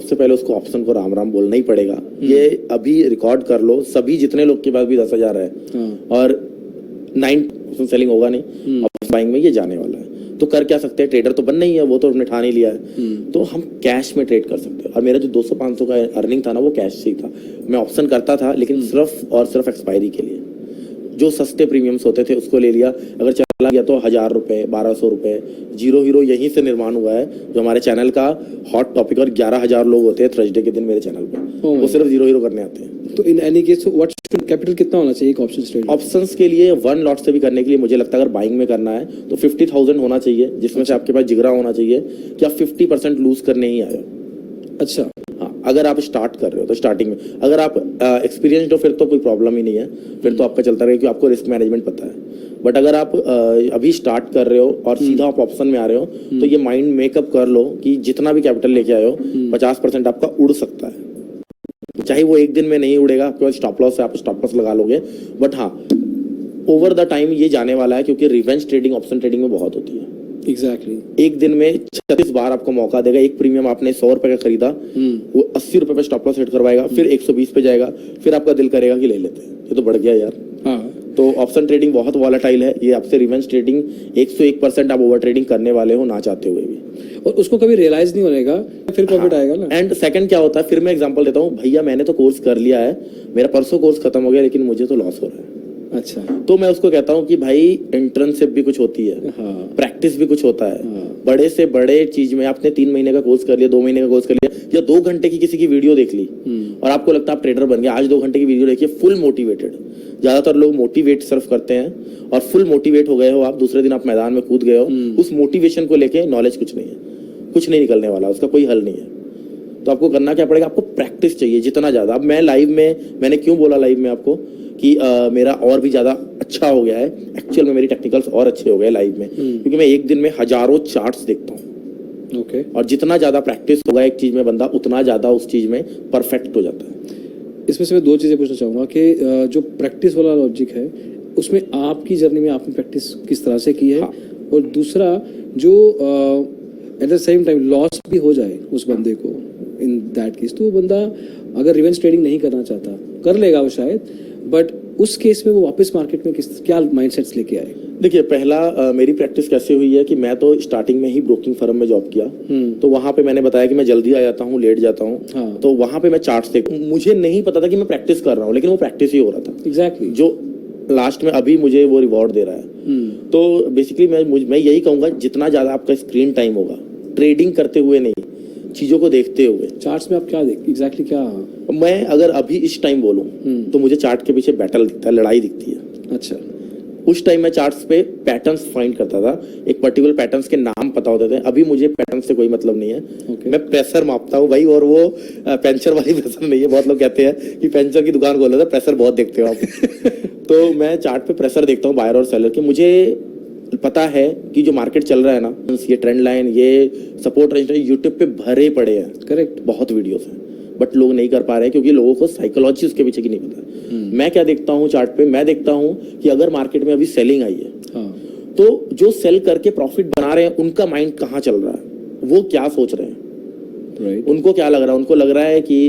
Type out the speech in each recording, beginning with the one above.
सबसे पहले उसको ऑप्शन को राम राम बोलना ही पड़ेगा। ये अभी रिकॉर्ड कर लो, सभी जितने लोग के पास भी 10,000 है और 9% सेलिंग होगा नहीं, ऑप्शन बाइंग में ये जाने वाला है। तो कर क्या सकते हैं, ट्रेडर तो बनना ही है, वो तो हमने ठान ही लिया है। तो हम कैश में ट्रेड कर सकते हैं। और मेरा जो 200-500 का अर्निंग था ना, वो कैश से ही था। मैं ऑप्शन करता था, लेकिन सिर्फ और सिर्फ एक्सपायरी के लिए। जो सस्ते प्रीमियम्स होते थे उसको ले लिया, अगर चला गया तो 1000 रुपए, 1200 रुपए। जीरो हीरो यहीं से निर्माण हुआ है, जो हमारे चैनल का हॉट टॉपिक। और 11,000 लोग होते हैं थर्सडे के दिन मेरे चैनल पे, वो सिर्फ जीरो हीरो करने आते हैं। तो in any case what capital कितना होना चाहिए एक ऑप्शन ट्रेड? ऑप्शंस के लिए 1 लॉट से भी करने के लिए मुझे लगता है अगर बाइंग में करना है तो 50,000 होना चाहिए, जिसमें से आपके पास जिगरा होना चाहिए कि आप 50% लूज करने ही आए हो। अच्छा, हाँ, अगर आप स्टार्ट कर रहे हो तो स्टार्टिंग में, अगर आप एक्सपीरियंस्ड हो फिर तो कोई प्रॉब्लम ही नहीं है, फिर तो आपका चलता रहेगा, क्योंकि आपको रिस्क मैनेजमेंट पता है। बट अगर आप अभी स्टार्ट कर रहे हो और सीधा आप ऑप्शन में आ रहे हो, तो ये माइंड मेकअप कर लो कि जितना भी कैपिटल लेके आए हो 50% आपका उड़ सकता है। चाहे वो एक दिन में नहीं उड़ेगा, आपके पास स्टॉप लॉस है, आप स्टॉप लॉस लगा लोगे, बट हाँ ओवर द टाइम ये जाने वाला है, क्योंकि रिवेंज ट्रेडिंग ऑप्शन ट्रेडिंग में बहुत होती है। एग्जैक्टली एक दिन में 36 बार आपको मौका देगा। एक प्रीमियम आपने 100 रुपए का खरीदा, वो 80 रुपए पे स्टॉप लॉस सेट करवाएगा, फिर 120 पे जाएगा, फिर आपका दिल करेगा कि ले लेते हैं, ये तो बढ़ गया यार। हाँ, तो ऑप्शन ट्रेडिंग बहुत वॉलेटाइल है। ये आपसे रिवेंज ट्रेडिंग 101% आप ओवर ट्रेडिंग करने वाले हो, ना चाहते हुए भी। और उसको कभी रियलाइज नहीं होगा, फिर प्रॉफिट आएगा ना। एंड सेकंड क्या होता है, फिर मैं एग्जांपल देता हूँ, भैया मैंने तो कोर्स कर लिया है, मेरा परसों कोर्स खत्म हो गया, लेकिन मुझे तो लॉस हो रहा है। अच्छा, तो मैं उसको कहता हूँ कि भाई इंटर्नशिप भी कुछ होती है, प्रैक्टिस भी कुछ होता है। बड़े से बड़े चीज में आपने 3 महीने का कोर्स कर लिया, 2 महीने का कोर्स कर लिया, या 2 घंटे की किसी की वीडियो देख ली और आपको लगता है आप ट्रेडर बन गए। आज 2 घंटे की वीडियो देखिए, फुल मोटिवेटेड। ज्यादातर लोग मोटिवेट सिर्फ करते हैं और फुल मोटिवेट हो गए हो आप, दूसरे दिन आप मैदान में कूद गए हो, उस मोटिवेशन को लेके नॉलेज कुछ नहीं है, कुछ नहीं निकलने वाला, उसका कोई हल नहीं है। तो आपको करना क्या पड़ेगा, आपको प्रैक्टिस चाहिए जितना ज्यादा। अब मैं लाइव में, मैंने क्यों बोला लाइव में आपको कि मेरा और भी ज्यादा अच्छा हो गया है, एक्चुअल में मेरी टेक्निकल्स और अच्छे हो गए लाइव में, क्योंकि मैं एक दिन में हजारों चार्ट्स देखता हूँ। ओके। और जितना ज्यादा प्रैक्टिस होगा एक चीज में बंदा, उतना ज्यादा उस चीज में परफेक्ट हो जाता है। इसमें से मैं 2 चीजें पूछना चाहूंगा कि जो प्रैक्टिस वाला लॉजिक है, उसमें आपकी जर्नी में आपने प्रैक्टिस किस तरह से की है? हाँ। और दूसरा, जो at the same time loss भी हो जाए उस बंदे को इन दैट केस, तो वो बंदा अगर रिवेंज ट्रेडिंग नहीं करना चाहता, कर लेगा वो शायद, बट उस केस में वो वापस मार्केट में क्या माइंडसेट्स लेके आए? देखिए, पहला मेरी प्रैक्टिस कैसे हुई है कि मैं तो स्टार्टिंग में ही ब्रोकिंग फर्म में जॉब किया, तो वहां पे मैंने बताया कि मैं जल्दी आ जाता हूँ, लेट जाता हूँ। हाँ। तो वहां पे मैं चार्ट्स देख, मुझे नहीं पता था कि मैं प्रैक्टिस कर रहा हूँ, लेकिन वो प्रैक्टिस ही हो रहा था। एग्जैक्टली। जो लास्ट में अभी मुझे वो रिवॉर्ड दे रहा है। तो बेसिकली मैं यही कहूंगा, जितना ज्यादा आपका स्क्रीन टाइम होगा, ट्रेडिंग करते हुए नहीं, चीजों को देखते हुए। चार्ट्स में आप क्या एग्जैक्टली क्या? मैं अगर अभी इस टाइम बोलूं तो मुझे चार्ट के पीछे बैटल दिखता है, लड़ाई दिखती है। अच्छा। उस टाइम मैं चार्ट्स पे पैटर्न्स फाइंड करता था, एक पर्टिकुलर पैटर्न्स के नाम पता होते थे। अभी मुझे पैटर्न्स से कोई मतलब नहीं है। Okay. मैं प्रेशर मापता हूँ भाई, और वो पेंचर वाली प्रेशर नहीं है। बहुत लोग कहते हैं कि पेंचर की दुकान खोल लेते हैं, प्रेशर बहुत देखते हो आप। तो मैं चार्ट पे प्रेशर देखता हूँ बायर और सेलर के। मुझे पता है कि जो मार्केट चल रहा है ना, ये ट्रेंड लाइन, ये सपोर्ट रेंज, यूट्यूब पे भरे पड़े हैं, करेक्ट, बहुत वीडियोस हैं, बट लोग नहीं कर पा रहे हैं क्योंकि लोगों को साइकोलॉजी उसके पीछे की नहीं पता। मैं क्या देखता हूँ चार्ट पे, मैं देखता हूँ कि अगर मार्केट में अभी सेलिंग आई है, तो जो सेल करके प्रॉफिट बना रहे हैं उनका माइंड कहाँ चल रहा है, वो क्या सोच रहे हैं, राइट। उनको क्या लग रहा है। उनको लग रहा है कि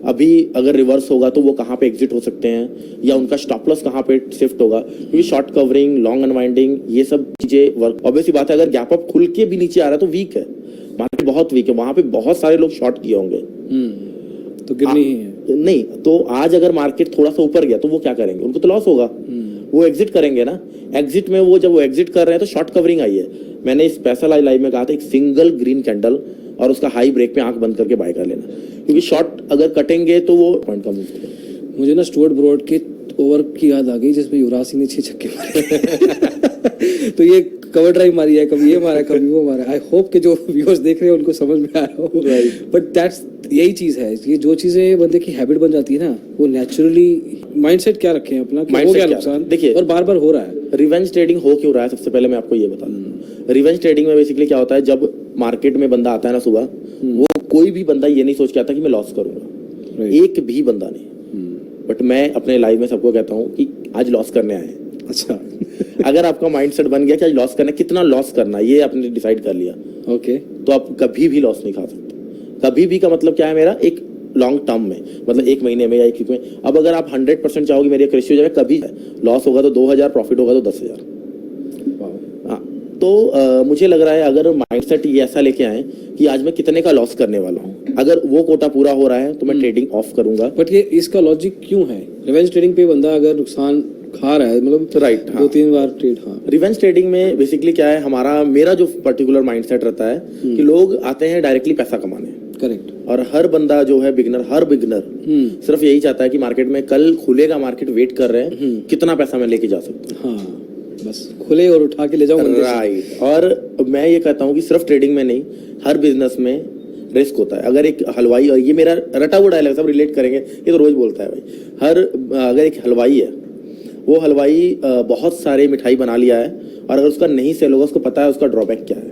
अभी अगर रिवर्स होगा तो वो कहाँ पे एग्जिट हो सकते हैं, या उनका स्टॉप लॉस कहाँ पे शिफ्ट होगा, क्योंकि शॉर्ट कवरिंग, लॉन्ग अनवाइंडिंग, ये सब चीजें वर्क। ऑब्वियसली बात है, अगर गैप अप खुल के भी नीचे आ रहा है तो वीक है मार्केट, बहुत वीक है, वहां पे बहुत सारे लोग शॉर्ट किए होंगे, तो गिरनी ही है। नहीं तो आज अगर मार्केट थोड़ा सा ऊपर गया तो वो क्या करेंगे, उनको तो लॉस होगा, वो एग्जिट करेंगे ना। एग्जिट में वो, जब वो एग्जिट कर रहे हैं तो शॉर्ट कवरिंग आई है। मैंने इस पैसा लाइव में कहा था, एक सिंगल ग्रीन कैंडल और उसका हाई ब्रेक पे आंख बंद करके बाय कर लेना, क्योंकि शॉर्ट अगर कटेंगे तो वो पॉइंट का मूव करेगा। मुझे ना स्टुअर्ट ब्रॉड के ओवर की याद आ गई जिसमें युवराज सिंह ने 6 छक्के मारे। तो ये कवर ड्राइव मारी है, कभी ये मारा, कभी वो मारा। आई होप कि जो व्यूअर्स देख रहे हैं उनको समझ में आ रहा हो, बट दैट्स, यही चीज है। ये जो चीजें बंदे की हैबिट बन जाती है ना, वो नेचुरली माइंडसेट क्या रखे हैं अपना, हो गया नुकसान, देखिए, और बार बार हो रहा है। रिवेंज ट्रेडिंग हो क्यों रहा है, सबसे पहले मैं आपको ये बता दूं। रिवेंज ट्रेडिंग में बेसिकली क्या होता है, जब मार्केट में बंदा आता है ना सुबह, वो कोई भी बंदा ये नहीं सोच के आता कि मैं लॉस करूंगा, एक भी बंदा नहीं। बट मैं अपने लाइव में सबको कहता हूँ कि आज लॉस करने आए हैं। अच्छा। अगर आपका माइंडसेट बन गया कि आज लॉस करना, कितना लॉस करना, ये आपने डिसाइड कर लिया, ओके, तो आप कभी भी लॉस नहीं खा सकते। कभी भी का मतलब क्या है मेरा, एक लॉन्ग टर्म में, मतलब एक महीने में या एक वीक में। अब अगर आप 100% चाहोगे मेरी एक रेशियो जाए, कभी लॉस होगा तो 2000, प्रॉफिट होगा तो 10,000। हाँ, तो मुझे लग रहा है अगर माइंडसेट ये ऐसा लेके आए कि आज मैं कितने का लॉस करने वाला हूँ, अगर वो कोटा पूरा हो रहा है तो मैं ट्रेडिंग ऑफ करूंगा। बट ये इसका लॉजिक क्यों है? रिवेंज ट्रेडिंग पे बंदा अगर नुकसान खा रहा है, मतलब राइट, हाँ। 2-3 बार ट्रेड, हाँ। रिवेंज ट्रेडिंग में बेसिकली क्या है, मेरा जो पर्टिकुलर माइंडसेट रहता है कि लोग आते हैं डायरेक्टली पैसा कमाने। करेक्ट। और हर बंदा जो है हर बिगनर सिर्फ यही चाहता है कि मार्केट में कल खुलेगा, मार्केट वेट कर रहे हैं कितना पैसा मैं लेके जा सकता हूँ। हाँ, बस खुले और उठा के ले जाऊं मंदिर से। राइट। और मैं ये कहता हूँ कि सिर्फ ट्रेडिंग में नहीं, हर बिजनेस में रिस्क होता है। अगर एक हलवाई, और ये मेरा रटा हुआ डायलॉग, सब रिलेट करेंगे, ये तो रोज बोलता है भाई, अगर एक हलवाई है, वो हलवाई बहुत सारे मिठाई बना लिया है और अगर उसका नहीं सेल होगा, उसको पता है उसका ड्रॉबैक क्या है,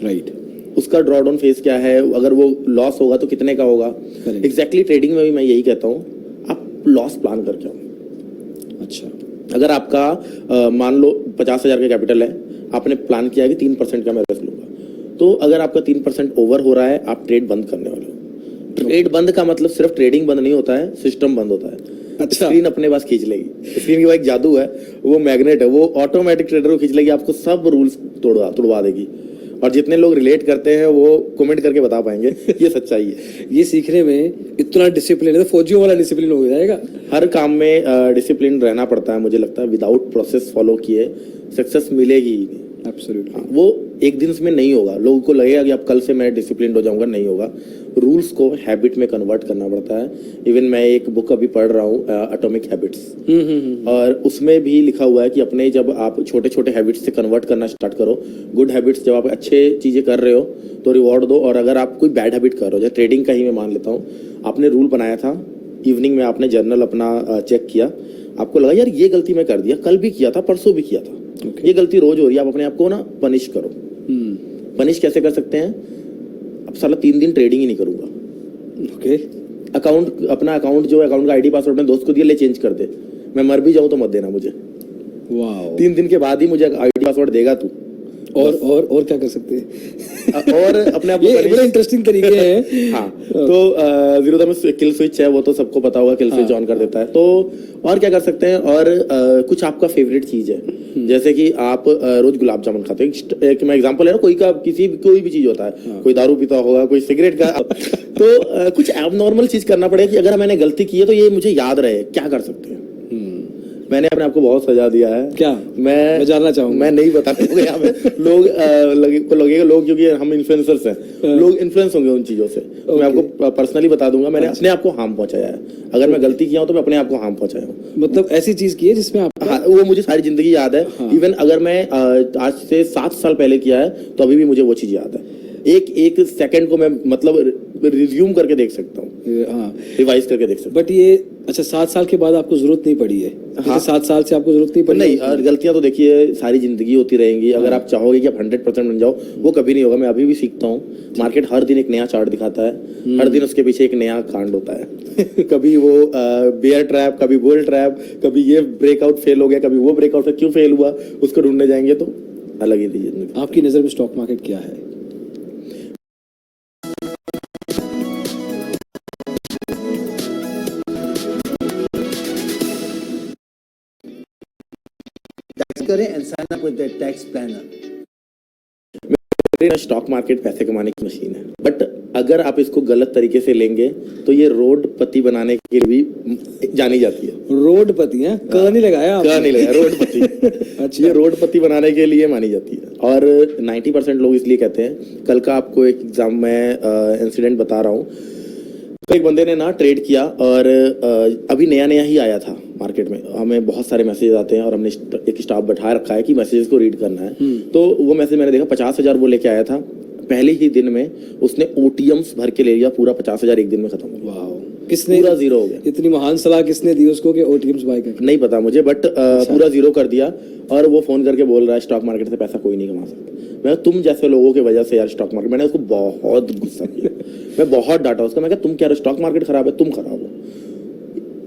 राइट, उसका ड्रॉ डाउन फेज क्या है, अगर वो लॉस होगा तो कितने का होगा। एग्जैक्टली ट्रेडिंग में भी मैं यही कहता हूँ, आप लॉस प्लान करके आओ। अच्छा, अगर आपका मान लो 50,000 का कैपिटल है, आपने प्लान किया कि 3% का मैं रिस्क लूंगा, तो अगर आपका 3% ओवर हो रहा है, आप ट्रेड बंद करने वाले हो। ट्रेड बंद का मतलब सिर्फ ट्रेडिंग बंद नहीं होता है, सिस्टम बंद होता है। अच्छा, स्क्रीन अपने पास खींच लेगी, स्क्रीन की वो एक जादू है, वो मैग्नेट है, वो ऑटोमेटिक ट्रेडर को खींच लेगी, आपको सब रूल्स तुड़वा देगी। और जितने लोग रिलेट करते हैं वो कमेंट करके बता पाएंगे ये सच्चाई है। ये सीखने में इतना डिसिप्लिन है, तो फौजियों वाला डिसिप्लिन हो जाएगा। हर काम में डिसिप्लिन रहना पड़ता है, मुझे लगता है विदाउट प्रोसेस फॉलो किए सक्सेस मिलेगी ही नहीं। एब्सोल्युटली। वो एक दिन में नहीं होगा, लोगों को लगेगा कि अब कल से मैं डिसिप्लिन हो जाऊंगा, नहीं होगा। रूल्स को हैबिट में कन्वर्ट करना पड़ता है। इवन मैं एक बुक अभी पढ़ रहा हूँ, एटॉमिक हैबिट्स, और उसमें भी लिखा हुआ है कि अपने जब आप छोटे छोटे हैबिट्स से कन्वर्ट करना स्टार्ट करो, गुड हैबिट्स, जब आप अच्छे चीजें कर रहे हो तो रिवॉर्ड दो, और अगर आप कोई बैड हैबिट कर रहे हो, जैसे ट्रेडिंग का ही मैं मान लेता हूँ, आपने रूल बनाया था, इवनिंग में आपने जर्नल अपना चेक किया, आपको लगा यार ये गलती मैं कर दिया, कल भी किया था, परसों भी किया था, ये गलती रोज हो रही है, आप अपने आप को ना पनिश करो। पनिश कैसे कर सकते हैं? अब साला 3 दिन ट्रेडिंग ही नहीं करूंगा। ओके। अपना अकाउंट जो अकाउंट का आईडी पासवर्ड अपने दोस्त को दिया, ले चेंज कर दे, मैं मर भी जाऊं तो मत देना मुझे। वाओ। 3 दिन के बाद ही मुझे आईडी पासवर्ड देगा तू। और क्या कर सकते हैं? और अपने आप ये बड़े इंटरेस्टिंग तरीके हैं। हाँ, तो जीरो द में किल स्विच है, वो तो सबको पता होगा, किल स्विच ऑन कर देता है। तो और क्या कर सकते हैं? और कुछ आपका फेवरेट चीज है, जैसे कि आप रोज गुलाब जामुन खाते हैं, एक मैं एग्जांपल है ना, कोई भी चीज होता है, कोई दारू पीता होगा, कोई सिगरेट का, तो कुछ एबनॉर्मल चीज करना पड़ेगा कि अगर मैंने गलती की है तो ये मुझे याद रहे। क्या कर सकते हैं? मैंने अपने आपको बहुत सजा दिया है। क्या? मैं जानना चाहूंगा। मैं नहीं बताने को यहाँ पे लोग लगेगा लोग, क्योंकि हम इन्फ्लुएंसर्स हैं, लोग इन्फ्लुएंस होंगे उन चीजों से। मैं आपको पर्सनली बता दूंगा, मैंने अपने आप को हार्म पहुंचाया है। अगर मैं गलती किया हूं तो मैं अपने आप को हार्म पहुंचाया हूँ। मतलब ऐसी चीज की है जिसमें आप, हाँ, वो मुझे सारी जिंदगी याद है। इवन अगर मैं आज से 7 साल पहले किया है तो अभी भी मुझे वो चीज याद है। एक सेकंड को मैं मतलब रिज्यूम करके देख सकता हूँ, रिवाइज करके देख सकता हूँ। बट ये अच्छा 7 साल के बाद आपको जरूरत नहीं पड़ी है? हाँ। 7 साल से आपको जरूरत नहीं पड़ी? नहीं, और गलतियां तो देखिए सारी जिंदगी होती रहेंगी। अगर आप चाहोगे कि आप 100% बन जाओ, वो कभी नहीं होगा। मैं अभी भी सीखता हूँ। मार्केट हर दिन एक नया चार्ट दिखाता है, हर दिन उसके पीछे एक नया कांड होता है। कभी वो बेयर ट्रैप, कभी बुल ट्रैप, कभी ये ब्रेकआउट फेल हो गया, कभी वो ब्रेकआउट क्यों फेल हुआ, उसको ढूंढने जाएंगे तो अलग ही दीजिए। आपकी नजर में स्टॉक मार्केट क्या है? करें and sign up with their tax planner. Stock market पैसे कमाने की मशीन है, बट अगर आप इसको गलत तरीके से लेंगे तो ये रोडपति बनाने के लिए भी जानी जाती है। रोडपति है? क नहीं लगाया? क नहीं लगाया, रोडपति। अच्छा, ये रोडपति बनाने के लिए मानी जाती है। और 90% लोग इसलिए कहते हैं। कल का आपको एक एग्जाम में इंसिडेंट बता रहा हूँ। तो एक बंदे ने ना ट्रेड किया, और अभी नया नया ही आया था मार्केट में। हमें बहुत सारे मैसेज आते हैं और हमने एक स्टाफ बैठा रखा है कि मैसेजेस को रीड करना है। तो वो मैसेज मैंने देखा, 50,000 वो लेके आया था। पहले ही दिन में उसने ओटीएम्स भर के ले लिया, पूरा 50,000 एक दिन में खत्म हो गया। वाओ। किसने? पूरा जीरो हो गया। इतनी महान सलाह किसने दी उसको कि ओटीएम्स बाय कर? नहीं पता मुझे, बट पूरा जीरो कर दिया। और वो फोन करके बोल रहा है स्टॉक मार्केट से पैसा कोई नहीं कमा सकता। मैं तुम जैसे लोगों की वजह से यार स्टॉक मार्केट, मैंने उसको बहुत गुस्सा किया, मैं बहुत डांटा उसका। मैं कहा तुम क्या, स्टॉक मार्केट खराब है, तुम खराब हो।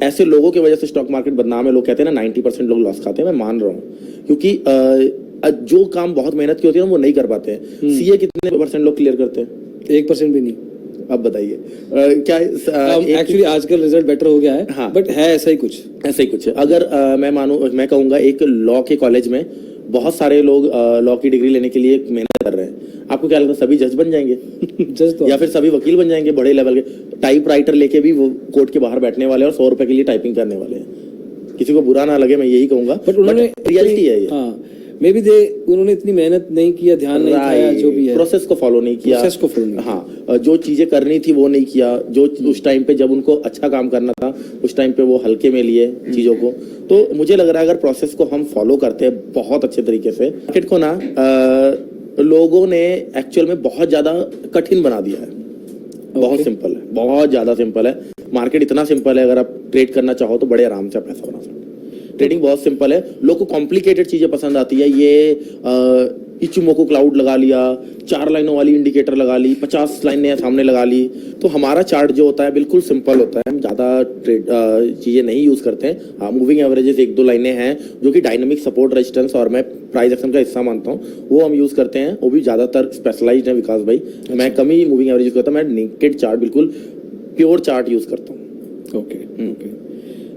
ऐसे लोगों की वजह से स्टॉक मार्केट बदनाम है। लोग कहते हैं ना 90% लोग लॉस खाते हैं, मैं मान रहा हूँ, क्योंकि जो काम बहुत मेहनत की होती है ना वो नहीं कर पाते हैं। सीए कितने % लोग क्लियर करते हैं? 1% भी नहीं। अब बताइए क्या एक्चुअली आजकल रिजल्ट बेटर हो गया है, हाँ। बट है ऐसा ही कुछ। ऐसा ही कुछ है। अगर मैं कहूंगा एक लॉ के कॉलेज में बहुत सारे लोग लॉ की डिग्री लेने के लिए मेहनत कर रहे हैं। आपको क्या लगता है सभी जज बन जाएंगे? जज तो या फिर सभी वकील बन जाएंगे बड़े लेवल के? टाइप राइटर लेके भी वो कोर्ट के बाहर बैठने वाले और 100 रुपए के लिए टाइपिंग करने वाले हैं। किसी को बुरा ना लगे, मैं यही कहूंगा, बट उन्होंने रियलिटी है ये। हाँ, मे बी उन्होंने इतनी मेहनत नहीं किया, ध्यान नहीं दिया, जो भी है प्रोसेस को फॉलो नहीं किया, प्रोसेस को follow नहीं हाँ, जो चीजें करनी थी वो नहीं किया, जो उस टाइम पे जब उनको अच्छा काम करना था उस टाइम पे वो हल्के में लिए चीजों को। तो मुझे लग रहा है अगर प्रोसेस को हम फॉलो करते हैं बहुत अच्छे तरीके से, मार्केट को ना लोगों ने एक्चुअल में बहुत ज्यादा कठिन बना दिया है। बहुत सिंपल है, बहुत ज्यादा सिंपल है। मार्केट इतना सिंपल है, अगर आप ट्रेड करना चाहो तो बड़े आराम से पैसा बना सकते हो। ट्रेडिंग बहुत सिंपल है। लोग को कॉम्प्लिकेटेड चीजें पसंद आती है। ये इचुमोको क्लाउड लगा लिया, 4 लाइनों वाली इंडिकेटर लगा ली, 50 लाइनें सामने लगा ली। तो हमारा चार्ट जो होता है बिल्कुल सिंपल होता है। हम ज्यादा चीजें नहीं यूज करते हैं। हाँ, मूविंग एवरेजेस 1-2 लाइनें हैं जो कि डायनामिक सपोर्ट रेजिस्टेंस और मैं प्राइस एक्शन का हिस्सा मानता हूँ, वो हम यूज करते हैं। वो भी ज्यादातर स्पेशलाइज्ड है विकास भाई। मैं कम ही मूविंग एवरेज करता हूँ। मैं नेकेड चार्ट, बिल्कुल प्योर चार्ट यूज करता हूँ। ओके ओके,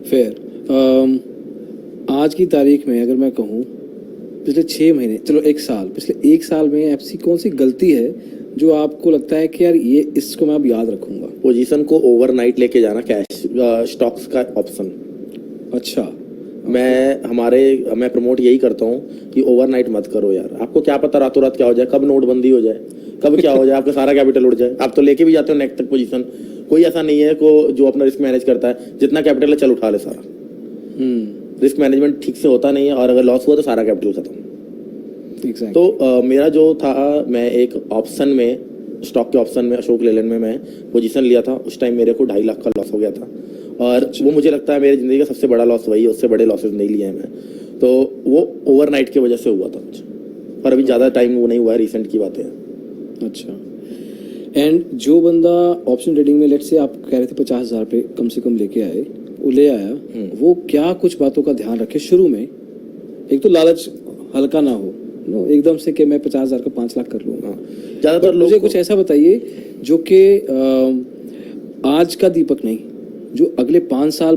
फिर आज की तारीख में अगर मैं कहूँ पिछले 6 महीने, चलो 1 साल, पिछले 1 साल में ऐसी कौन सी गलती है जो आपको लगता है कि यार ये इसको मैं अब याद रखूंगा? पोजीशन को ओवरनाइट लेके जाना, कैश स्टॉक्स का ऑप्शन। अच्छा, मैं प्रमोट यही करता हूँ कि ओवरनाइट मत करो यार। आपको क्या पता रातों रात क्या हो जाए, कब नोटबंदी हो जाए, कब क्या हो जाए, आपका सारा कैपिटल उड़ जाए। आप तो लेके भी जाते हो नेक तक पोजीशन। कोई ऐसा नहीं है को जो अपना रिस्क मैनेज करता है, जितना कैपिटल है चल उठा ले सारा। रिस्क मैनेजमेंट ठीक से होता नहीं है, और अगर लॉस हुआ तो सारा कैपिटल खत्म। exactly. तो मेरा जो था, मैं एक ऑप्शन में, स्टॉक के ऑप्शन में, अशोक लेलैंड में मैं पोजीशन लिया था। उस टाइम मेरे को 2.5 लाख का लॉस हो गया था, और वो मुझे लगता है मेरी जिंदगी का सबसे बड़ा लॉस वही है। उससे बड़े लॉसेस नहीं लिए हैं मैं। तो वो ओवरनाइट की वजह से हुआ था मुझे, और अभी ज्यादा टाइम वो नहीं हुआ है, रिसेंट की बातें हैं। अच्छा, एंड जो बंदा ऑप्शन ट्रेडिंग में लेट्स से आप कह रहे थे 50,000 पे कम से कम लेके आए, वो ले आया, वो क्या कुछ बातों का ध्यान रखे शुरू में? एक तो लालच हल्का ना हो, एकदम से कि मैं 50,000 का 5 लाख कर लूंगा। ज्यादातर मुझे कुछ ऐसा बताइए जो कि आज का दीपक नहीं, जो अगले 5 साल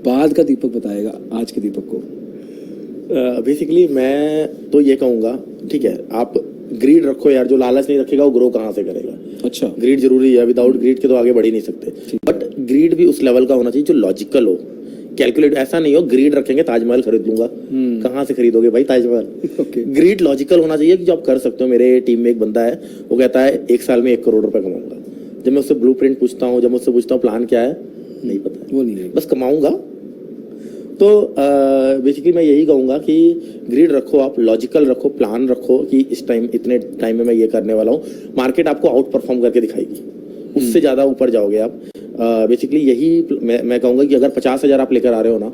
बाद का दीपक बताएगा आज के दीपक को। बेसिकली मैं तो ये कहूंगा, ठीक है, आप ग्रीड रखो यार। जो लालच नहीं रखेगा वो ग्रो कहाँ से करेगा? अच्छा, ग्रीड जरूरी है, विदाउट ग्रीड के तो आगे बढ़ ही नहीं सकते। बट ग्रीड भी उस लेवल का होना चाहिए जो लॉजिकल हो, कैलकुलेट। ऐसा नहीं हो ग्रीड रखेंगे ताजमहल खरीद लूंगा, कहाँ से खरीदोगे भाई ताजमहल? ग्रीड लॉजिकल होना चाहिए कि जो आप कर सकते हो। मेरे टीम में एक बंदा है, वो कहता है 1 साल में 1 करोड़ रुपए कमाऊंगा। जब मैं उससे ब्लूप्रिंट पूछता हूँ, जब मुझसे पूछता हूँ प्लान क्या है, नहीं पता, वो नहीं है, बस कमाऊंगा। तो बेसिकली मैं यही कहूंगा कि ग्रिड रखो, आप लॉजिकल रखो, प्लान रखो कि इस टाइम, इतने टाइम में मैं ये करने वाला हूँ। मार्केट आपको आउट परफॉर्म करके दिखाएगी, उससे ज्यादा ऊपर जाओगे आप। बेसिकली यही मैं कहूंगा कि अगर 50,000 आप लेकर आ रहे हो ना,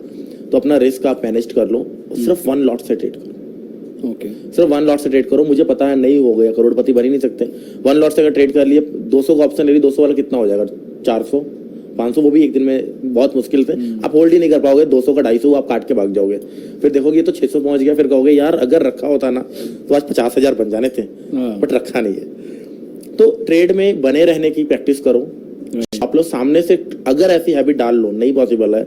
तो अपना रिस्क आप मैनेज कर लो, सिर्फ 1 लॉट से ट्रेड करो। ओके, सिर्फ 1 लॉट से ट्रेड करो। मुझे पता है नहीं हो गया, करोड़पति बन ही नहीं सकते। 1 लॉट से अगर ट्रेड कर लिए, 200 का ऑप्शन ले ली, 200 वाला कितना हो जाएगा? 400 500, वो भी एक दिन में बहुत मुश्किल से। आप होल्ड ही नहीं कर पाओगे। 200 का 250 आप काट के भाग जाओगे। फिर देखोगे तो 600 पहुंच गया, फिर कहोगे यार अगर रखा होता ना तो आज 50,000 बन जाने थे, बट रखा नहीं है। तो ट्रेड में बने रहने की प्रैक्टिस करो। आप लोग सामने से अगर ऐसी हैबिट डाल लो, नहीं पॉसिबल है,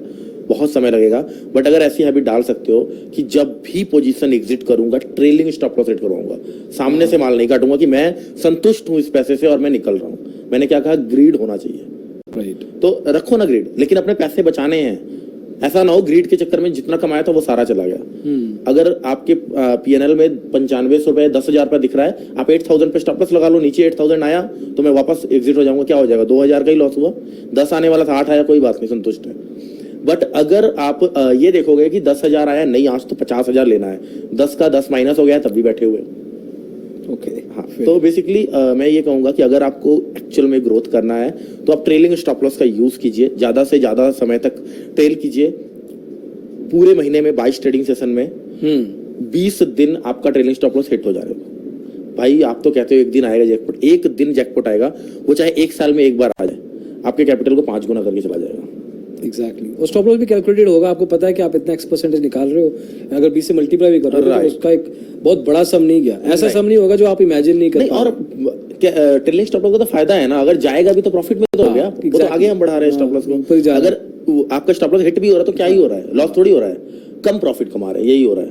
बहुत समय लगेगा, बट अगर ऐसी हैबिट डाल सकते हो कि जब भी पोजीशन एग्जिट करूंगा ट्रेलिंग स्टॉप लॉस सेट करवाऊंगा, सामने से माल नहीं काटूंगा कि मैं संतुष्ट हूं इस पैसे से और मैं निकल रहा हूं। मैंने क्या कहा? ग्रीड होना चाहिए। राइट, तो रखो ना ग्रीड, लेकिन अपने पैसे बचाने हैं। ऐसा ना हो ग्रीड के चक्कर में जितना कमाया था वो सारा चला गया। अगर आपके पीएनएल में 95 रुपए 10,000 रुपए दिख रहा है, आप 8,000 पे स्टॉप लॉस लगा लो, नीचे 8,000 आया तो मैं वापस एग्जिट हो जाऊंगा। क्या हो जाएगा? 2,000 का ही लॉस हुआ। 10 आने वाला था, 8 आया, कोई बात नहीं, संतुष्ट है। बट अगर आप ये देखोगे कि 10,000 आया, नहीं आज तो 50,000 लेना है, 10 का 10 माइनस हो गया, तब भी बैठे हुए। ओके, हाँ, तो बेसिकली मैं ये कहूंगा कि अगर आपको एक्चुअल में ग्रोथ करना है तो आप ट्रेलिंग स्टॉप लॉस का यूज कीजिए, ज्यादा से ज्यादा समय तक ट्रेल कीजिए। पूरे महीने में 22 ट्रेडिंग सेशन में 20 दिन आपका ट्रेलिंग स्टॉप लॉस हिट हो जाएगा। भाई आप तो कहते हो एक दिन आएगा जैकपॉट, एक दिन जैकपॉट आएगा, वो चाहे 1 साल में एक बार आ जाए, आपके कैपिटल को 5 गुना करके चला जाएगा। एग्जैक्टली, और स्टॉप लॉस भी कैलकुलेटेड होगा। आपको पता है कि आप इतना X% निकाल रहे हो, अगर 20 से मल्टीप्लाई भी कर रहे हो तो उसका एक बहुत बड़ा सम नहीं गया, ऐसा सम नहीं होगा जो आप इमेजिन नहीं कर नहीं। और ट्रेलिंग स्टॉप लॉस का तो फायदा है ना, अगर जाएगा भी तो प्रॉफिट में तो हो गया, वो तो आगे हम बढ़ा रहे हैं स्टॉप लॉस ऊपर जा को। रहा है। अगर आपका स्टॉप लॉस हिट भी हो रहा है तो क्या ही हो रहा है, लॉस थोड़ी हो रहा है, कम प्रॉफिट कमा रहे हैं, यही हो रहा है।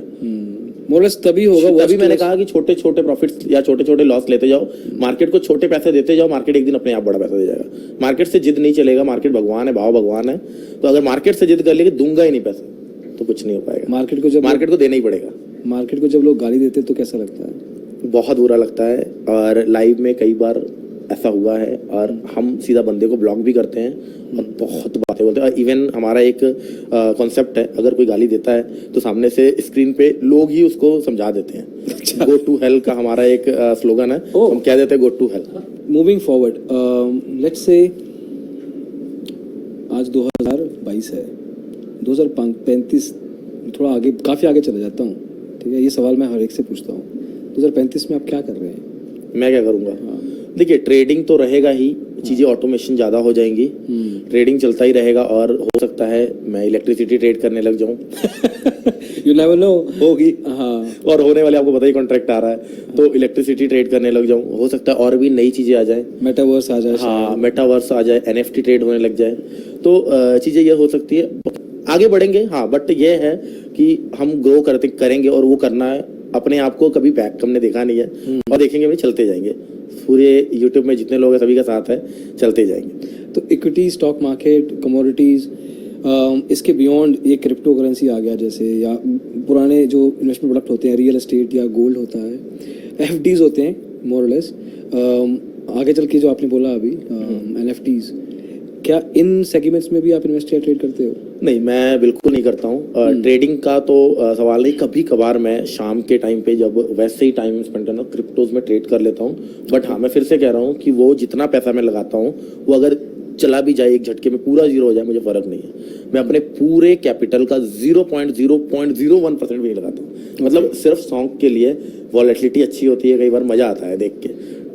मोरलेस तभी होगा, तभी मैंने कहा कि छोटे छोटे प्रॉफिट्स या छोटे छोटे लॉस लेते जाओ, मार्केट को छोटे पैसे देते जाओ, मार्केट एक दिन अपने आप बड़ा पैसा दे जाएगा। मार्केट से जिद नहीं चलेगा, मार्केट भगवान है, भाव भगवान है, तो अगर मार्केट से जिद कर लेके दूंगा ही नहीं पैसा तो कुछ नहीं हो पाएगा। मार्केट को देना ही पड़ेगा। मार्केट को जब लोग गाली देते हैं तो कैसा लगता है? बहुत बुरा लगता है, और लाइव में कई बार ऐसा हुआ है, और हम सीधा बंदे को ब्लॉक भी करते हैं और बहुत बातें बोलते हैं। इवन हमारा एक कॉन्सेप्ट है, अगर कोई गाली देता है तो सामने से स्क्रीन पे लोग ही उसको समझा देते हैं। गो टू हेल का हमारा एक स्लोगन है, हम कह देते हैं go to hell. Moving forward, let's say आज 2022 है, 2035 थोड़ा आगे, काफी आगे चला जाता हूँ, ठीक है? ये सवाल मैं हर एक से पूछता हूँ, 2035 में आप क्या कर रहे हैं? मैं क्या करूंगा? देखिए, ट्रेडिंग तो रहेगा ही, चीजें ऑटोमेशन ज्यादा हो जाएंगी, ट्रेडिंग चलता ही रहेगा, और हो सकता है मैं इलेक्ट्रिसिटी ट्रेड करने लग जाऊं। यू नेवर नो, होगी। हाँ, और होने वाले, आपको पता ही कॉन्ट्रैक्ट आ रहा है, तो इलेक्ट्रिसिटी ट्रेड करने लग जाऊं। हो सकता है और भी नई चीजें आ जाए, मेटावर्स आ जाए, हाँ मेटावर्स आ जाए, एनएफटी ट्रेड होने लग जाए, तो चीजें ये हो सकती है, आगे बढ़ेंगे। हाँ, बट ये है कि हम ग्रो करेंगे, और वो करना है अपने आप को, कभी बैक हमने देखा नहीं है, और देखेंगे भी, चलते जाएंगे। पूरे यूट्यूब में जितने लोग हैं सभी का साथ है, चलते जाएंगे। तो इक्विटी, स्टॉक मार्केट, कमोडिटीज, इसके बियॉन्ड ये क्रिप्टो करेंसी आ गया जैसे, या पुराने जो इन्वेस्टमेंट प्रोडक्ट होते हैं, रियल एस्टेट या गोल्ड होता है, एफडीज होते हैं मोर और लेस, आगे चल के जो आपने बोला अभी एनएफटीज, क्या इन सेगमेंट्स में भी आप इन्वेस्ट या ट्रेड करते हो? नहीं, मैं बिल्कुल नहीं करता हूँ। ट्रेडिंग का तो सवाल नहीं, कभी कभार मैं शाम के टाइम पे जब वैसे ही टाइम स्पेंड करना, क्रिप्टोज में ट्रेड कर लेता हूँ। बट हाँ, मैं फिर से कह रहा हूँ कि वो जितना पैसा मैं लगाता हूँ, वो अगर चला भी जाए एक झटके में, पूरा जीरो हो जाए, मुझे फर्क नहीं है। मैं अपने पूरे कैपिटल का 0.001% भी नहीं लगाता हूँ। मतलब सिर्फ शौक के लिए, वॉलेटिलिटी अच्छी होती है, कई बार मजा आता है देख के।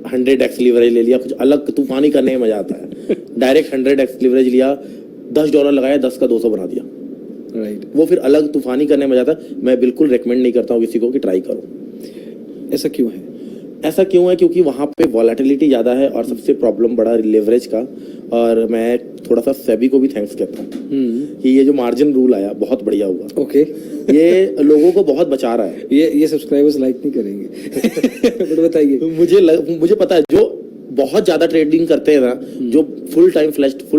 100x लीवरेज ले लिया, कुछ अलग तूफानी करने में मजा आता है। डायरेक्ट 100x लीवरेज लिया, $10 लगाया, 10 का 200 बना दिया, राइट? वो फिर अलग तूफानी करने में मजा आता है। मैं बिल्कुल रेकमेंड नहीं करता हूँ किसी को कि ट्राई करो। ऐसा क्यों है? ऐसा क्यों है? क्योंकि वहां पे वॉलेटिलिटी ज्यादा है, और सबसे प्रॉब्लम बड़ा लेवरेज का। और मैं थोड़ा सा सेबी को भी थैंक्स कहता हूँ कि ये जो मार्जिन रूल आया बहुत बढ़िया हुआ। ओके, ये लोगों को बहुत बचा रहा है। ये सब्सक्राइबर्स लाइक नहीं करेंगे बट बताइए। मुझे पता है, जो बहुत ज्यादा ट्रेडिंग करते हैं ना, जो फुल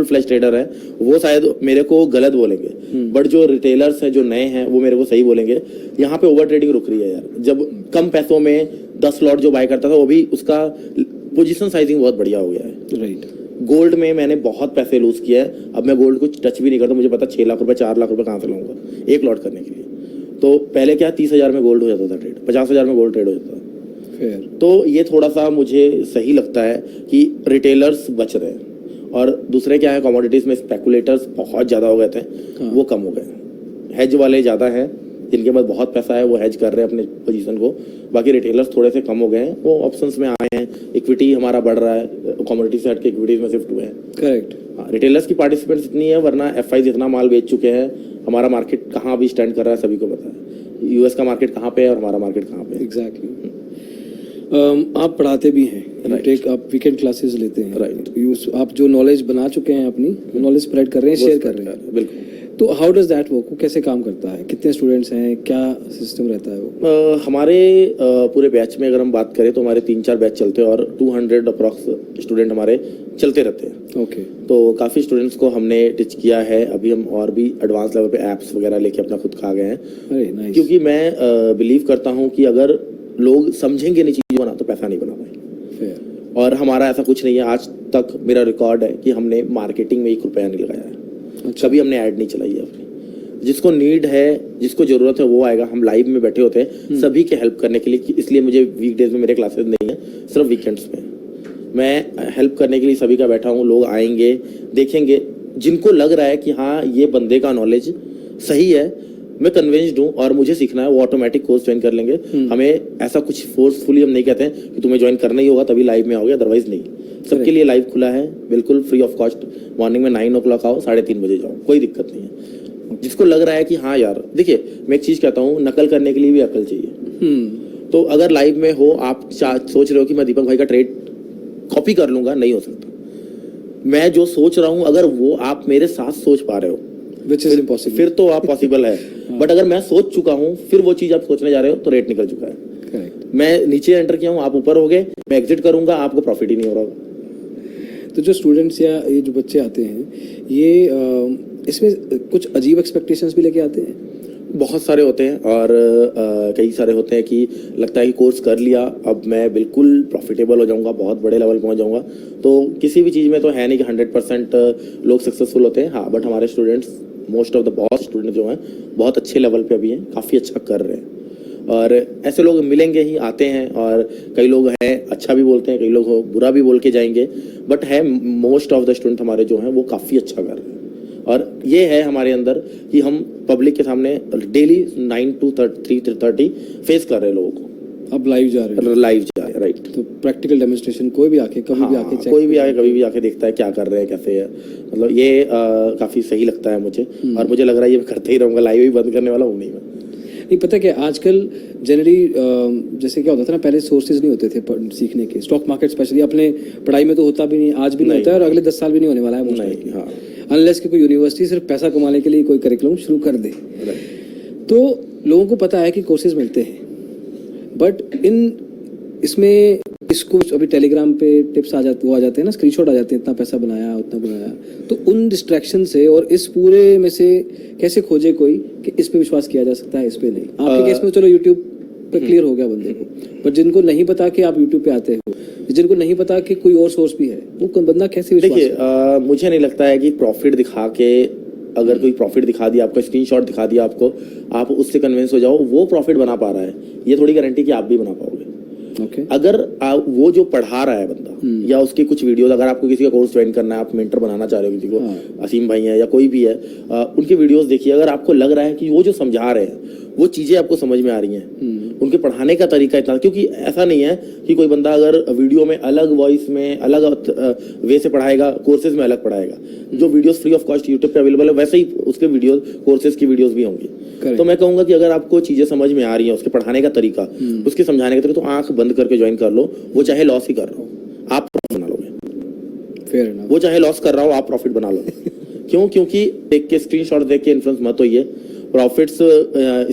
फ्लैश ट्रेडर है, वो शायद मेरे को गलत बोलेंगे, बट जो रिटेलर्स है, जो नए हैं, वो मेरे को सही बोलेंगे। यहाँ पे ओवर ट्रेडिंग रुक रही है यार। जब कम पैसों में 10 लॉट जो बाय करता था, वो भी उसका पोजीशन साइजिंग बहुत बढ़िया हो गया है। राइट। गोल्ड में मैंने बहुत पैसे लूज किया है, अब मैं गोल्ड को टच भी नहीं करता। मुझे पता 6 लाख रुपए 4 लाख रुपए कहाँ से लाऊंगा एक लॉट करने के लिए। तो पहले क्या 30,000 में गोल्ड हो जाता था ट्रेड, 50,000 में गोल्ड ट्रेड हो जाता था। तो ये थोड़ा सा मुझे सही लगता है कि रिटेलर्स बच रहे हैं। और दूसरे क्या है, कमोडिटीज में स्पेकुलेटर्स बहुत ज्यादा हो गए थे, वो कम हो गए। हेज वाले ज्यादा हैं, जिनके पास बहुत पैसा है, वो हेज कर रहे हैं अपने पोजीशन को। बाकी रिटेलर्स थोड़े से कम हो गए हैं, वो ऑप्शंस में आए हैं। इक्विटी हमारा बढ़ रहा है, कमोडिटी से हटके इक्विटीज में शिफ्ट हुए हैं। करेक्ट। रिटेलर्स की पार्टिसिपेंट्स इतनी है, वरना एफआई इतना माल बेच चुके हैं। हमारा मार्केट कहाँ भी स्टैंड कर रहा है सभी को पता है। यूएस का मार्केट कहाँ पे है और हमारा मार्केट कहाँ पे है। एग्जैक्टली। आप पढ़ाते भी हैं, आप वीकेंड क्लासेस लेते हैं, राइट? आप जो नॉलेज बना चुके हैं अपनी नॉलेज स्प्रेड कर रहे हैं, शेयर कर रहे हैं। बिल्कुल। तो हाउ डज दैट वर्क? वो कैसे काम करता है? कितने स्टूडेंट्स हैं? क्या सिस्टम रहता है वो? हमारे पूरे बैच में अगर हम बात करें तो हमारे 3-4 बैच चलते हैं, और 200 अप्रॉक्स स्टूडेंट हमारे चलते रहते हैं। ओके। तो काफ़ी स्टूडेंट्स को हमने टीच किया है। अभी हम और भी एडवांस लेवल पे ऐप्स वगैरह लेके अपना खुद खा गए हैं। अरे नाइस। क्योंकि मैं बिलीव करता हूँ कि अगर लोग समझेंगे नहीं चीज़ों बना, तो पैसा नहीं बना पाएंगे। फेयर। और हमारा ऐसा कुछ नहीं है, आज तक मेरा रिकॉर्ड है कि हमने मार्केटिंग में 1 रुपया नहीं लगाया है। कभी हमने ऐड नहीं चलाई है अपनी। जिसको नीड है, जिसको जरूरत है, वो आएगा। हम लाइव में बैठे होते हैं सभी के हेल्प करने के लिए, इसलिए मुझे वीकडेज में मेरे क्लासेस नहीं है, सिर्फ वीकेंड्स में मैं हेल्प करने के लिए सभी का बैठा हूँ। लोग आएंगे, देखेंगे, जिनको लग रहा है कि हाँ ये बंदे का नॉलेज सही है, मैं कन्विंस्ड हूँ और मुझे सीखना है, वो ऑटोमेटिक कोर्स ज्वाइन कर लेंगे। हमें ऐसा कुछ फोर्सफुली हम नहीं कहते हैं कि तुम्हें ज्वाइन करना ही होगा तभी लाइव में आओगे, अदरवाइज नहीं। सबके लिए लाइव खुला है, बिल्कुल फ्री ऑफ कॉस्ट। मॉर्निंग में 9 o'clock आओ, 3:30 बजे जाओ, कोई दिक्कत नहीं है। जिसको लग रहा है कि हाँ यार, देखिए मैं एक चीज कहता हूँ, नकल करने के लिए भी अकल चाहिए। तो अगर लाइव में हो, आप सोच रहे हो कि मैं दीपक भाई का ट्रेड कॉपी कर लूंगा, नहीं हो सकता। मैं जो सोच रहा हूँ अगर वो आप मेरे साथ सोच पा रहे हो, विच इज इम्पॉसिबल, फिर तो आप पॉसिबल है। बट अगर मैं सोच चुका हूँ फिर वो चीज आप सोचने जा रहे हो तो रेट निकल चुका है। करेक्ट। मैं नीचे एंटर किया हूँ, आप ऊपर हो गए, मैं एग्जिट करूंगा, आपको प्रॉफिट ही नहीं हो रहा होगा। तो जो स्टूडेंट्स या ये जो बच्चे आते हैं, ये इसमें कुछ अजीब एक्सपेक्टेशंस भी लेके आते हैं। बहुत सारे होते हैं और कई सारे होते हैं कि लगता है कि कोर्स कर लिया अब मैं बिल्कुल प्रॉफिटेबल हो जाऊंगा, बहुत बड़े लेवल पहुंच जाऊंगा। तो किसी भी चीज़ में तो है नहीं कि 100% लोग सक्सेसफुल होते हैं। हाँ, बट हमारे स्टूडेंट्स, मोस्ट ऑफ द बहुत स्टूडेंट जो हैं बहुत अच्छे लेवल पे अभी हैं, काफ़ी अच्छा कर रहे हैं। और ऐसे लोग मिलेंगे ही, आते हैं, और कई लोग हैं अच्छा भी बोलते हैं, कई लोग बुरा भी बोल के जाएंगे, बट है मोस्ट ऑफ द स्टूडेंट हमारे जो हैं वो काफ़ी अच्छा कर रहे हैं। और ये है हमारे अंदर कि हम पब्लिक के सामने डेली 9 to 3:30 फेस कर रहे हैं लोगों को। अब लाइव जा रहे हैं, लाइव जा रहे हैं, राइट। तो प्रैक्टिकल डेमोन्स्ट्रेशन कोई भी आके कभी भी आके चेक, कोई भी आके कभी भी आके देखता है क्या कर रहे हैं, कैसे है। मतलब ये काफी सही लगता है मुझे, और मुझे लग रहा है ये मैं करते ही रहूंगा, लाइव ही बंद करने वाला हूँ नहीं मैं। नहीं, पता क्या आजकल जनरली जैसे क्या होता था ना, पहले सोर्सेज नहीं होते थे सीखने के। स्टॉक मार्केट स्पेशली अपने पढ़ाई में तो होता भी नहीं, आज भी नहीं होता है, और अगले 10 साल भी नहीं होने वाला है नहीं, हाँ। अनलेस कि कोई यूनिवर्सिटी सिर्फ पैसा कमाने के लिए कोई करिकुलम शुरू कर दे। तो लोगों को पता है कि कोर्सेज मिलते हैं, बट इसमें इसको अभी टेलीग्राम पे टिप्स आ जाते हैं ना, स्क्रीनशॉट आ जाते हैं, इतना पैसा बनाया, उतना बनाया। तो उन डिस्ट्रैक्शन से और इस पूरे में से कैसे खोजे कोई कि इस पे विश्वास किया जा सकता है, इस पे नहीं। आपके केस में चलो यूट्यूब पे क्लियर हो गया बंदे को, पर जिनको नहीं पता कि आप यूट्यूब पे आते हो, जिनको नहीं पता कि कोई और सोर्स भी है, वो बंदा कैसे विश्वास? देखिए, मुझे नहीं लगता है कि प्रॉफिट दिखा के, अगर कोई प्रॉफिट दिखा दिया आपको, स्क्रीनशॉट दिखा दिया आपको, आप उससे कन्विंस हो जाओ वो प्रॉफिट बना पा रहा है, ये थोड़ी गारंटी कि आप भी बना पाओगे। अगर वो जो पढ़ा रहा है बंदा, या उसके कुछ वीडियोस, अगर आपको किसी का कोर्स ज्वाइन करना है, आप मेंटर बनाना चाह रहे हो किसी को, असीम भाई है या कोई भी है, उनके वीडियोस देखिए। अगर आपको लग रहा है कि वो जो समझा रहे हैं वो चीजें आपको समझ में आ रही हैं, उनके पढ़ाने का तरीका इतना, क्योंकि ऐसा नहीं है कि कोई बंदा अगर वीडियो में अलग वॉइस में अलग वे से पढ़ाएगा, कोर्सेज में अलग पढ़ाएगा। जो videos free of cost YouTube पे अवेलेबल है, वैसे ही उसके वीडियो कोर्सेज की वीडियोस भी होंगी। तो मैं कहूंगा कि अगर आपको चीजें समझ में आ रही हैं, उसके पढ़ाने का तरीका, उसके समझाने का तरीका, तो आंख बंद करके ज्वाइन कर लो। वो चाहे लॉस ही कर रहा हो, आप प्रॉफिट बना लोगे। फेयर है ना? वो चाहे लॉस कर रहा हो, आप प्रॉफिट बना लोगे। क्यों? क्योंकि देख के, स्क्रीनशॉट देख के इन्फ्लुएंस मत होइए। प्रॉफिट्स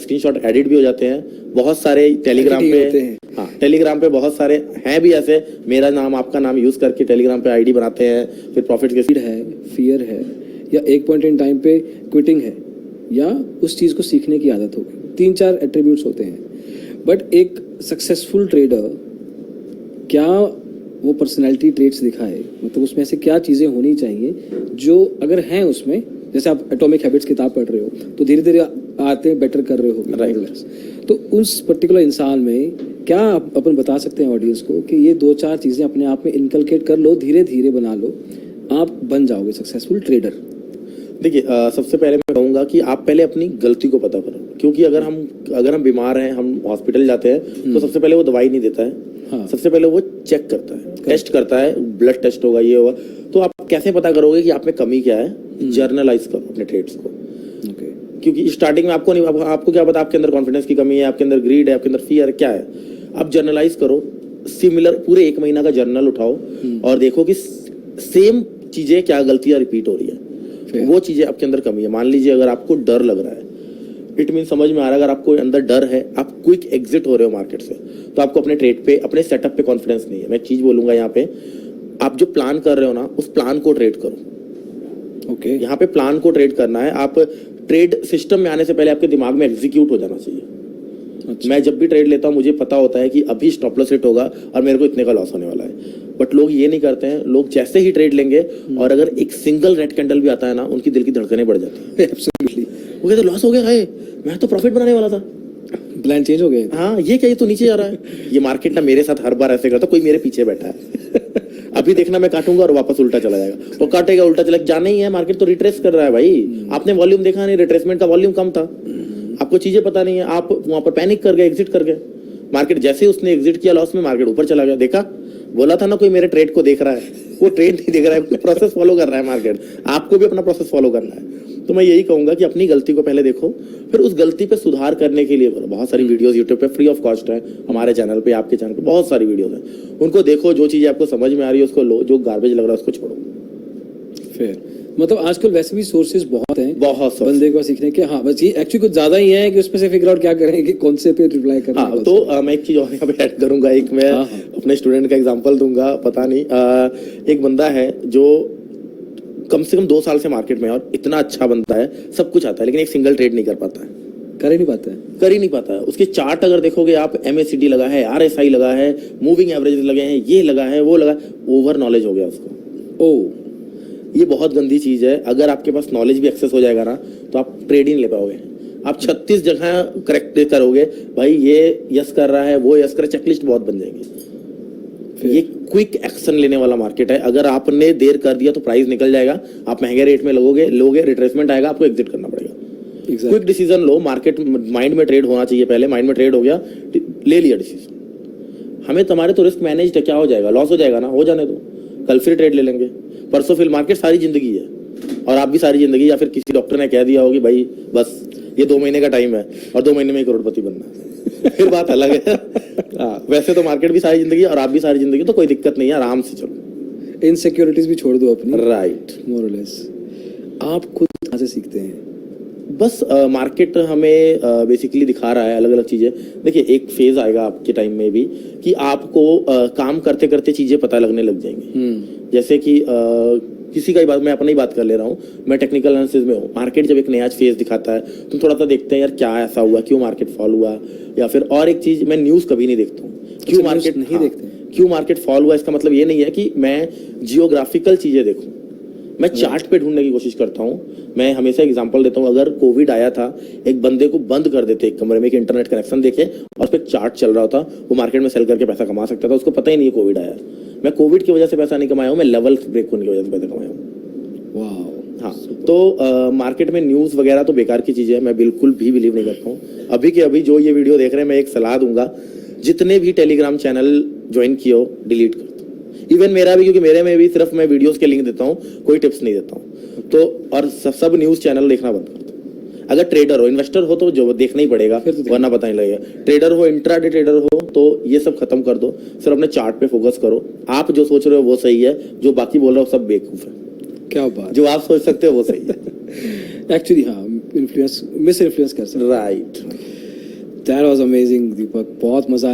स्क्रीनशॉट एडिट भी हो जाते हैं बहुत सारे टेलीग्राम पे। हाँ, टेलीग्राम पे बहुत सारे हैं भी ऐसे, मेरा नाम आपका नाम यूज करके टेलीग्राम पे आईडी बनाते हैं, फिर प्रॉफिट के है, फियर है, या एक पॉइंट इन टाइम पे क्विटिंग है, या उस चीज को सीखने की आदत हो गई। 3-4 एट्रीब्यूट्स होते हैं। बट एक सक्सेसफुल ट्रेडर क्या वो पर्सनैलिटी ट्रेट्स दिखाए, मतलब उसमें ऐसे क्या चीजें होनी चाहिए जो अगर हैं उसमें, जैसे आप एटॉमिक हैबिट्स किताब पढ़ रहे हो तो धीरे धीरे आते बेटर कर रहे हो, राइट। तो उस पर्टिकुलर इंसान में क्या अपन बता सकते हैं ऑडियंस को कि ये 2-4 चीजें अपने आप में इनकलकेट कर लो, धीरे धीरे बना लो, आप बन जाओगे सक्सेसफुल ट्रेडर। देखिए, सबसे पहले मैं कहूंगा कि आप पहले अपनी गलती को पता करो, क्योंकि अगर हम बीमार हैं, हम हॉस्पिटल जाते हैं, तो सबसे पहले वो दवाई नहीं देता है। हाँ। सबसे पहले वो चेक करता है, टेस्ट करता है, ब्लड टेस्ट होगा, ये होगा। तो आप कैसे पता करोगे कि आप में कमी क्या है? जर्नलाइज करो अपने ट्रेड्स को। क्योंकि स्टार्टिंग में आपको नहीं, आपको क्या पता आपके अंदर कॉन्फिडेंस की कमी है, आपके अंदर ग्रीड है, आपके अंदर फियर क्या है। आप जर्नलाइज करो, सिमिलर पूरे 1 महीना का जर्नल उठाओ और देखो कि सेम चीजें क्या गलतियां रिपीट हो रही है, वो चीजें आपके अंदर कमी है। मान लीजिए अगर आपको डर लग रहा है, इट मीन समझ में आ रहा है, अगर आपको अंदर डर है, आप क्विक एग्जिट हो रहे हो मार्केट से, तो आपको अपने ट्रेड पे, अपने सेटअप पे कॉन्फिडेंस नहीं है। मैं एक चीज बोलूंगा यहाँ पे, आप जो प्लान कर रहे हो ना, उस प्लान को ट्रेड करो। यहाँ पे प्लान को ट्रेड करना है। आप ट्रेड सिस्टम में आने से पहले आपके दिमाग में एग्जीक्यूट हो जाना चाहिए। अच्छा। मैं जब भी ट्रेड लेता हूँ मुझे पता होता है कि अभी स्टॉप लॉस हिट होगा और मेरे को इतने का लॉस होने वाला है, बट लोग ये नहीं करते हैं। लोग जैसे ही ट्रेड लेंगे और अगर एक सिंगल रेड कैंडल भी आता है ना, उनकी दिल की धड़कनें बढ़ जाती है। एब्सोल्युटली। वो कहते लॉस हो गया है, मैं तो प्रॉफिट बनाने वाला था, प्लान चेंज हो गया। हाँ, ये क्या, ये तो नीचे जा रहा है। ये मार्केट ना मेरे साथ हर बार ऐसे करता, कोई मेरे पीछे बैठा है। अभी देखना मैं काटूंगा और वापस उल्टा चला जाएगा, वो काटेगा उल्टा चला जाना ही है। मार्केट तो रिट्रेस कर रहा है भाई, आपने वॉल्यूम देखा नहीं, रिट्रेसमेंट का वॉल्यूम कम था, आपको चीजें पता नहीं है, आप वहां पर पैनिक कर गए, एग्जिट कर गए। मार्केट जैसे उसने एग्जिट किया लॉस में, मार्केट ऊपर चला गया। देखा, बोला था ना कोई मेरे ट्रेड को देख रहा है, वो ट्रेंड नहीं देख रहा है, प्रोसेस फॉलो कर रहा है मार्केट। आपको भी अपना प्रोसेस फॉलो करना है। तो मैं यही कहूंगा कि अपनी गलती को पहले देखो, फिर उस गलती पे सुधार करने के लिए बहुत सारी वीडियोस यूट्यूब पे फ्री ऑफ कॉस्ट है, हमारे चैनल पे, आपके चैनल पे बहुत सारी वीडियोस हैं, उनको देखो, जो चीजें आपको समझ में आ रही है उसको लो, जो गार्बेज लग रहा है उसको छोड़ो। फिर मतलब आजकल वैसे भी सोर्सेज बहुत हैं, बहुत sources। बंदे को सीखने के। हाँ, बस ये एक्चुअली कुछ ज्यादा ही है कि उसमें से फिगर आउट क्या करें कि कौन से पे रिप्लाई करना है। हाँ, तो मैं एक चीज और यहाँ पे ऐड करूंगा, एक मैं अपने स्टूडेंट का एग्जांपल दूंगा, पता नहीं एक बंदा है जो कम से कम 2 साल से मार्केट में है और इतना अच्छा बंदा है, सब कुछ आता है, लेकिन एक सिंगल ट्रेड नहीं कर पाता है, कर ही नहीं पाता है। कर ही नहीं पाता है। उसके चार्ट अगर देखोगे आप, MACD लगा है, RSI लगा है, मूविंग एवरेज लगे हैं, ये लगा है, वो लगा, ओवर नॉलेज हो गया उसको। ओ, ये बहुत गंदी चीज है। अगर आपके पास नॉलेज भी एक्सेस हो जाएगा ना, तो आप ट्रेड ही नहीं ले पाओगे। आप 36 जगह करेक्ट करोगे, भाई ये यस कर रहा है, वो यस कर, चेकलिस्ट बहुत बन जाएंगे। ये क्विक एक्शन लेने वाला मार्केट है। अगर आपने देर कर दिया तो प्राइस निकल जाएगा, आप महंगे रेट में लोगे, रिट्रेसमेंट आएगा, आपको एग्जिट करना पड़ेगा। क्विक डिसीजन लो। मार्केट माइंड में ट्रेड होना चाहिए पहले, माइंड में ट्रेड हो गया, ले लिया डिसीजन। हमें तुम्हारे तो रिस्क मैनेज क्या हो जाएगा, लॉस हो जाएगा ना, हो जाने दो, कल फिर ट्रेड ले लेंगे, परसों फिर मार्केट सारी जिंदगी है, और आप भी सारी जिंदगी, या फिर किसी डॉक्टर ने कह दिया होगी भाई बस ये 2 महीने का टाइम है और 2 महीने में ही करोड़पति बनना है, फिर बात अलग है। वैसे तो मार्केट भी सारी जिंदगी और आप भी सारी जिंदगी, तो कोई दिक्कत नहीं है, आराम से चलो। इनसिक्योरिटीज भी छोड़ दो अपनी। राइट, मोर और लेस। आप खुद कहाँ से सीखते हैं? बस मार्केट हमें बेसिकली दिखा रहा है अलग अलग चीजें। देखिए, एक फेज आएगा आपके टाइम में भी कि आपको काम करते करते चीजें पता लगने लग जाएंगी। जैसे कि किसी का ही बात, मैं अपनी बात कर ले रहा हूँ, मैं टेक्निकल एनालिसिस में हूँ। मार्केट जब एक नया फेज दिखाता है, तुम थोड़ा सा देखते हैं यार क्या ऐसा हुआ, क्यों मार्केट फॉल हुआ, या फिर और एक चीज, मैं न्यूज कभी नहीं देखता हूँ। क्यों मार्केट नहीं देखते, क्यों मार्केट फॉल हुआ, इसका मतलब ये नहीं है कि मैं जियोग्राफिकल चीजें देखूं, मैं चार्ट पे ढूंढने की कोशिश करता हूँ। मैं हमेशा एग्जांपल देता हूँ, अगर कोविड आया था, एक बंदे को बंद कर देते एक कमरे में, एक इंटरनेट कनेक्शन देके, और उस पर चार्ट चल रहा था, वो मार्केट में सेल करके पैसा कमा सकता था, उसको पता ही नहीं है कोविड आया। मैं कोविड की वजह से पैसा नहीं कमाया हूँ, मैं लेवल ब्रेक होने की वजह से पैसा कमाया हूँ। हाँ, तो मार्केट में न्यूज वगैरह तो बेकार की चीजें है, मैं बिल्कुल भी बिलीव नहीं करता हूँ। अभी के अभी जो ये वीडियो देख रहे हैं, मैं एक सलाह दूंगा, जितने भी टेलीग्राम चैनल ज्वाइन किए हो, डिलीट कर दो। इवन मेरा भी, क्योंकि मेरे में भी सिर्फ मैं वीडियोस के लिंक देता हूँ, कोई टिप्स नहीं देता हूँ। तो और सब न्यूज चैनल देखना बंद कर दो। अगर ट्रेडर हो, इन्वेस्टर हो तो जो देखना ही पड़ेगा, वरना पता नहीं लगेगा। ट्रेडर हो, इंट्राडे ट्रेडर हो, तो ये सब खत्म कर दो, सिर्फ अपने चार्ट पे फोकस करो। आप जो सोच रहे हो वो सही है, जो बाकी बोल रहे हो सब बेवकूफ है। क्या बात, जो आप सोच सकते हो वो सही है। एक्चुअली हाँ, मिस इन्फ्लुएंस कर सकते। राइट, दैट वाज अमेजिंग दीपक, बहुत मजा